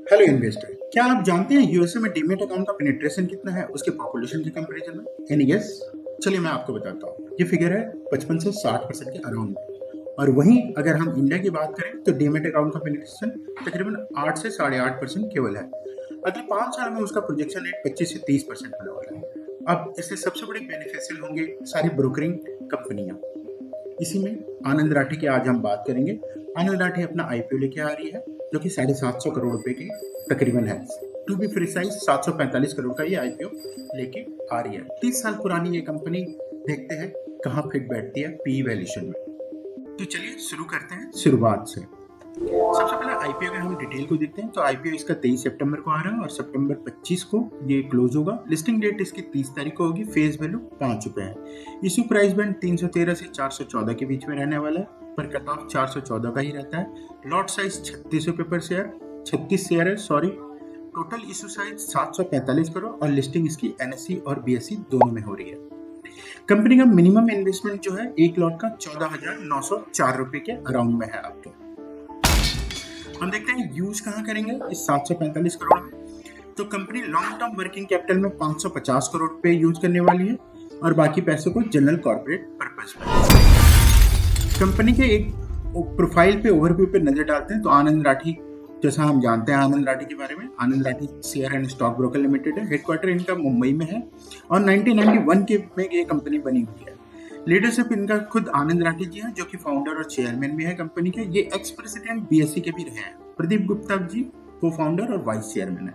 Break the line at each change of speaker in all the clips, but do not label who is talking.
Hello investor, क्या आप जानते हैं यूएसए में डीमेट अकाउंट का पेनिट्रेशन कितना है उसके पॉपुलेशन के कंपैरिजन में? Any guess? चलिए मैं आपको बताता हूँ। ये फिगर है 55 से 60% के अराउंड में। और वहीं अगर हम इंडिया की बात करें तो डीमेट अकाउंट का पेनिट्रेशन तकरीबन 8 से 8.5% केवल है। अगले 5 साल में उसका प्रोजेक्शन रेट 25 से 30% होने वाला है। अब इससे सबसे बड़े बेनिफिशियल होंगे सारी ब्रोकरिंग कंपनियां। इसी में आनंद राठी की आज हम बात करेंगे। आनंद राठी अपना आईपीओ लेके आ रही है जो कि 750 करोड़ रुपए की तकरीबन है। टू बी प्रिसाइज 745 करोड़ का ये आईपीओ लेके आ रही है। 30 साल पुरानी ये कंपनी, देखते हैं कहाँ फिट बैठती है पी वैल्यूएशन में। तो चलिए शुरू करते हैं शुरुआत से। सबसे पहले आईपीओ के हम डिटेल को देखते हैं। तो आईपीओ इसका 23 सितंबर को आ रहा है और सितंबर 25 को ये क्लोज होगा। लिस्टिंग डेट इसकी 30 तारीख को होगी। फेस वैल्यू ₹5 है। इशू प्राइस बैंड 313 से 414 के बीच में रहने वाला है, पर कट ऑफ 414 का ही रहता है। लॉट साइज ₹36 पर शेयर, 36 शेयर है sorry. Total issue size 745 crore और लिस्टिंग इसकी एनएसई और बीएसई दोनों में हो रही है। कंपनी का मिनिमम इन्वेस्टमेंट जो है एक लॉट का ₹14,904 के अराउंड में है आपके। हम देखते हैं यूज कहाँ करेंगे इस 745 करोड़ में। तो company long term working capital में 550 करोड़ पे यूज करने वाली है और बाकी पैसों को जनरल कॉर्पोरेट पर्पस पर। कंपनी के एक प्रोफाइल पे ओवरव्यू पे नजर डालते हैं तो आनंद राठी, जैसा हम जानते हैं आनंद राठी के बारे में, Anand Rathi share and stock broker limited है। हेडक्वार्टर इनका मुंबई में है और 1991 के में ये कंपनी बनी हुई है। लीडरशिप इनका खुद आनंद राठी जी हैं जो कि फाउंडर और चेयरमैन भी है कंपनी के। ये एक्स प्रेसिडेंट बीएसई के भी रहे हैं। प्रदीप गुप्ता जी को फाउंडर और वाइस चेयरमैन है।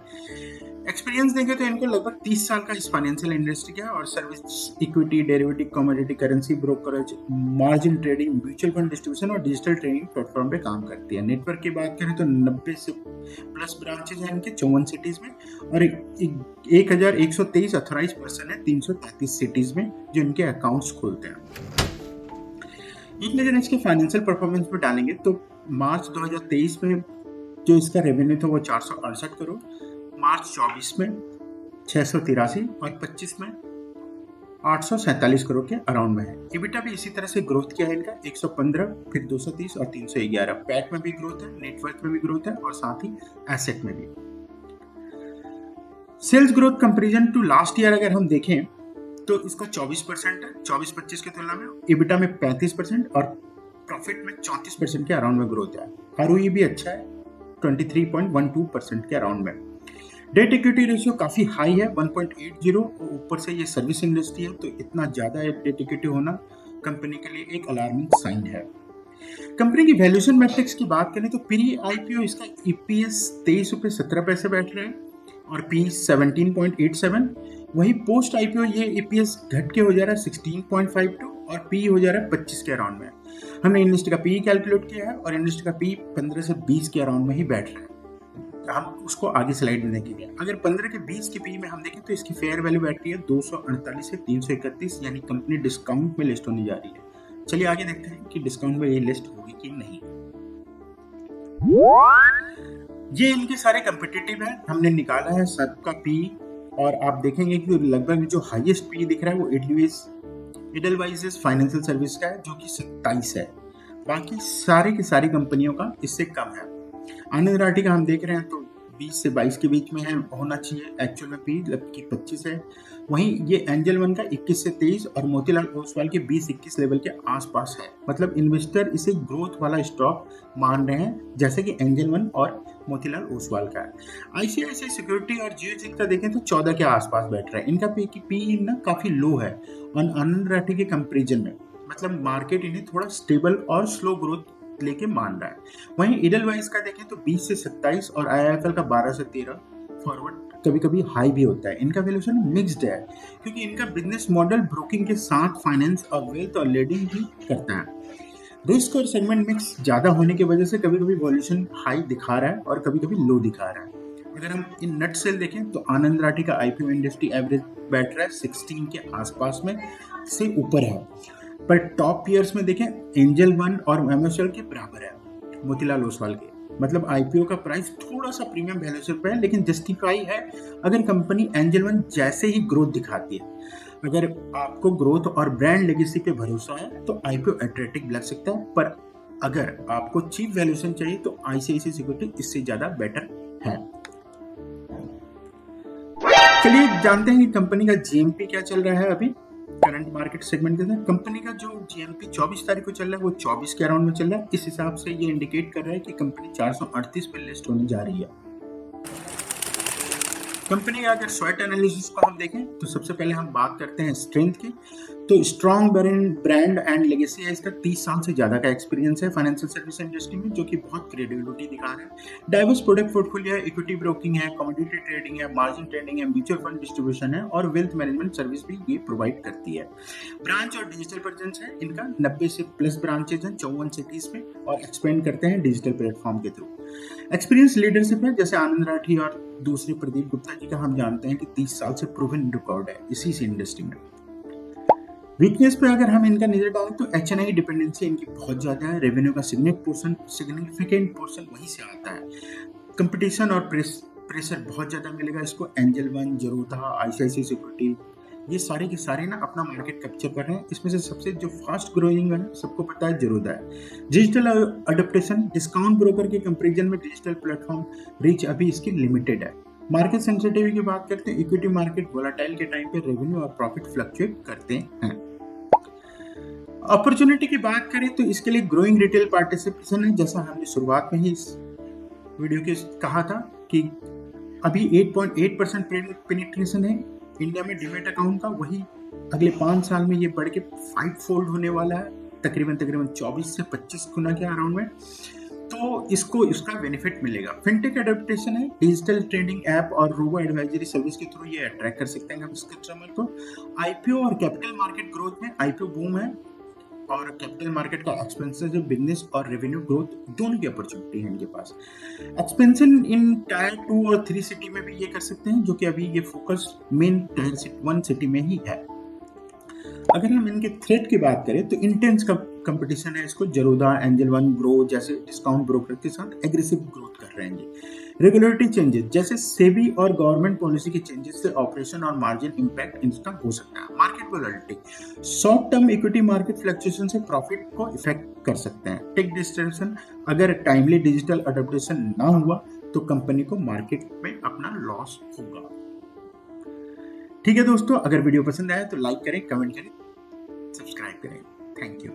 एक्सपीरियंस देखें तो इनको लगभग 30 साल का इस फाइनेंशियल इंडस्ट्री का है और service, equity, derivative, commodity, currency brokerage, margin trading, mutual fund distribution और डिजिटल ट्रेडिंग प्लेटफॉर्म पे काम करती है। नेटवर्क की बात करें तो 90 से प्लस ब्रांचेज हैं इनके 54 सिटीज में और 1123 ऑथराइज पर्सन है 333 सिटीज में जो इनके अकाउंट्स खोलते हैं। एक नजर इसके फाइनेंशियल परफॉर्मेंस पे डालेंगे तो मार्च 2023 में जो इसका रेवेन्यू था वो 468 करोड़, मार्च 24 में 683 और 25 में 847 करोड़ के अराउंड में है। EBITDA भी इसी तरह से ग्रोथ किया है इनका 115, फिर 230 और 311। पैट में भी ग्रोथ है, नेटवर्क में भी ग्रोथ है और साथ ही एसेट में भी। Sales growth comparison to last year अगर हम देखें तो इसका 24% है 24-25 की तुलना में। EBITDA में 35% और प्रॉफिट में 34% के अराउंड में ग्रोथ है। ROE भी अच्छा है 23.12% के अराउंड में। डेट इक्विटी रेशियो काफी हाई है 1.80। ऊपर से ये सर्विस इंडस्ट्री है तो इतना ज्यादा डेट इक्विटी होना कंपनी के लिए एक अलार्मिंग साइन है। कंपनी की वैल्यूएशन मैट्रिक्स की बात करें तो प्री आईपीओ इसका ईपीएस ₹23.17 बैठ रहा है और पी 17.87। वही पोस्ट आईपीओ ये ईपीएस घट के हो जा रहा है 16.52 और पी हो जा रहा है 25 के अराउंड में। हमने इंडस्ट्री का पी कैलकुलेट किया है और इंडस्ट्री का पी 15 से 20 के अराउंड में ही बैठ रहा है। हम उसको आगे स्लाइड में देखेंगे। अगर 15 के 20 के पी में हम देखें तो इसकी फेयर वैल्यू बैठ रही है 248 से 331, यानी कंपनी डिस्काउंट में लिस्ट होने जा रही है। चलिए आगे देखते हैं कि डिस्काउंट में ये लिस्ट होगी कि नहीं। ये इनके सारे कम्पिटिटिव है, हमने निकाला है सबका पी और आप देखेंगे कि लगभग जो हाईएस्ट पी दिख रहा है वो एडलवाइजेस फाइनेंशियल सर्विस का है जो कि 27 है। बाकी सारी की सारी कंपनियों का इससे कम है। आनंद राठी का हम देख रहे हैं तो 20 से 22 के बीच में है होना चाहिए, एक्चुअल में पी जबकि 25 है। वहीं ये एंजल वन का 21 से 23 और मोतीलाल ओसवाल के 20-21 लेवल के आसपास है। मतलब इन्वेस्टर इसे ग्रोथ वाला स्टॉक मान रहे हैं जैसे कि एंजल वन और मोतीलाल ओसवाल का है। आईसीआईसीआई सिक्योरिटी और जियोजीत का देखें तो 14 के आसपास बैठ रहा है। इनका पी ना काफी लो है और आनंद राठी के कंपेरिजन में, मतलब मार्केट इन्हें थोड़ा स्टेबल और स्लो ग्रोथ लेके मान रहा है। वहीं इडलवाइज का देखें तो 20 से 27 और आईआईएफएल का 12 से 13 फॉरवर्ड कभी कभी हाई भी होता है। इनका वैल्यूएशन मिक्स्ड है क्योंकि इनका बिजनेस मॉडल ब्रोकिंग के साथ फाइनेंस और वेल्थ और लीडिंग भी करता है। रिस्क और सेगमेंट मिक्स ज्यादा होने की वजह से कभी कभी वैल्यूएशन हाई दिखा रहा है और कभी कभी लो दिखा रहा है। अगर हम इन नट सेल देखें तो आनंद राठी का आईपीओ इंडस्ट्री एवरेज बैठ रहा है 16 के आसपास में से ऊपर है, पर टॉप पीयर्स में देखें एंजल वन और एमएसएल के बराबर है मोतीलाल ओसवाल के। मतलब आईपीओ का प्राइस थोड़ा सा प्रीमियम वैल्यूएशन पे है लेकिन जस्टिफाई है अगर कंपनी एंजल वन जैसे ही ग्रोथ दिखाती है। अगर आपको ग्रोथ और ब्रांड लेगेसी पे भरोसा है तो आईपीओ अट्रैक्टिव लग सकता है, पर अगर आपको चीप वैल्यूएशन चाहिए तो आईसीआईसीआई सिक्योरिटी इससे ज्यादा बेटर है। चलिए जानते हैं कि कंपनी का जीएमपी क्या चल रहा है अभी करंट मार्केट सेगमेंट के अंदर। कंपनी का जो जीएमपी 24 तारीख को चल रहा है वो 24 के अराउंड में चल रहा है। इस हिसाब से ये इंडिकेट कर रहा है कि कंपनी 438 पे लिस्ट होने जा रही है। कंपनी का अगर स्वॉट एनालिसिस को हम देखें तो सबसे पहले हम बात करते हैं स्ट्रेंथ की। तो स्ट्रॉन्ग ब्रांड एंड लेगेसी है, इसका 30 साल से ज्यादा का एक्सपीरियंस है फाइनेंशियल सर्विस इंडस्ट्री में, जो कि बहुत क्रेडिबिलिटी दिखा रहा है। डाइवर्स प्रोडक्ट पोर्टफोलियो है, इक्विटी ब्रोकिंग है, कमोडिटी ट्रेडिंग है, मार्जिन ट्रेडिंग है, म्यूचुअल फंड डिस्ट्रीब्यूशन है और वेल्थ मैनेजमेंट सर्विस भी ये प्रोवाइड करती है। ब्रांच और डिजिटल प्रेजेंस है इनका, 90 से प्लस ब्रांचेज हैं 54 सिटीज में और एक्सपेंड करते हैं डिजिटल प्लेटफॉर्म के थ्रू। एक्सपीरियंस लीडरशिप है, जैसे आनंद राठी और दूसरे प्रदीप गुप्ता जी का हम जानते हैं कि 30 साल से प्रूवन रिकॉर्ड है इसी से इंडस्ट्री में। वीकनेस पे अगर हम इनका नजर डालें तो एचएनआई डिपेंडेंसी इनकी बहुत ज्यादा है। रेवेन्यू का सिग्निफिकेंट पोर्शन वहीं से आता है। कंपटीशन और प्रेशर बहुत ज्यादा मिलेगा इसको। एंजल वन, जरूरता, आईसीआईसीआई सिक्योरिटी, ये सारे के सारे ना अपना मार्केट कैप्चर कर रहे हैं। इसमें से सबसे जो फास्ट ग्रोइंग है सबको पता है जरूरता है। डिजिटल अडोप्टेशन, डिस्काउंट ब्रोकर के कंपेरिजन में डिजिटल प्लेटफॉर्म रीच अभी इसकी लिमिटेड है। मार्केट सेंसिटिविटी की बात करते हैं, इक्विटी मार्केट वोलेटाइल के टाइम पे रेवेन्यू और प्रॉफिट फ्लक्चुएट करते हैं। अपॉर्चुनिटी की बात करें तो इसके लिए ग्रोइंग रिटेल पार्टिसिपेशन है, जैसा हमने शुरुआत में ही इस वीडियो के कहा था कि अभी 8.8% पेनिट्रेशन है इंडिया में डीमेट अकाउंट का। वही अगले 5 साल में ये बढ़ के 5 फोल्ड होने वाला है, तकरीबन 24 से 25 गुना के अराउंड में। तो इसको इसका बेनिफिट मिलेगा। फिनटेक एडेप्टेशन है, डिजिटल ट्रेडिंग ऐप और रोबो एडवाइजरी सर्विस के थ्रू ये अट्रैक्ट कर सकते हैं हम इस कस्टमर को। आईपीओ और कैपिटल मार्केट ग्रोथ में, आईपीओ बूम है और कैपिटल मार्केट का एक्सपेंशन बिजनेस और रेवेन्यू ग्रोथ दोनों की अपॉर्चुनिटी है इनके पास। एक्सपेंशन इन टायर 2 और 3 सिटी में भी ये कर सकते हैं, जो कि अभी ये फोकस मेन टायर 1 सिटी में ही है। अगर हम इनके थ्रेट की बात करें तो इंटेंस कंपटीशन है इसको। जरोदा, एंजल वन, ग्रो जैसे डिस्काउंट ब्रोकर के साथ एग्रेसिव ग्रोथ कर रहे हैं ये। रेगुलेटरी चेंजेस जैसे सेबी और गवर्नमेंट पॉलिसी के चेंजेस से ऑपरेशन और मार्जिन इंपैक्ट इसका हो सकता है। Market volatility, short term equity market fluctuation से प्रॉफिट को इफेक्ट कर सकते हैं। टेक डिस्ट्रप्शन, अगर टाइमली डिजिटल अडॉप्टेशन ना हुआ तो कंपनी को मार्केट में अपना लॉस होगा। ठीक है दोस्तों, अगर वीडियो पसंद आया तो लाइक करें, कमेंट करें, सब्सक्राइब करें। Thank you.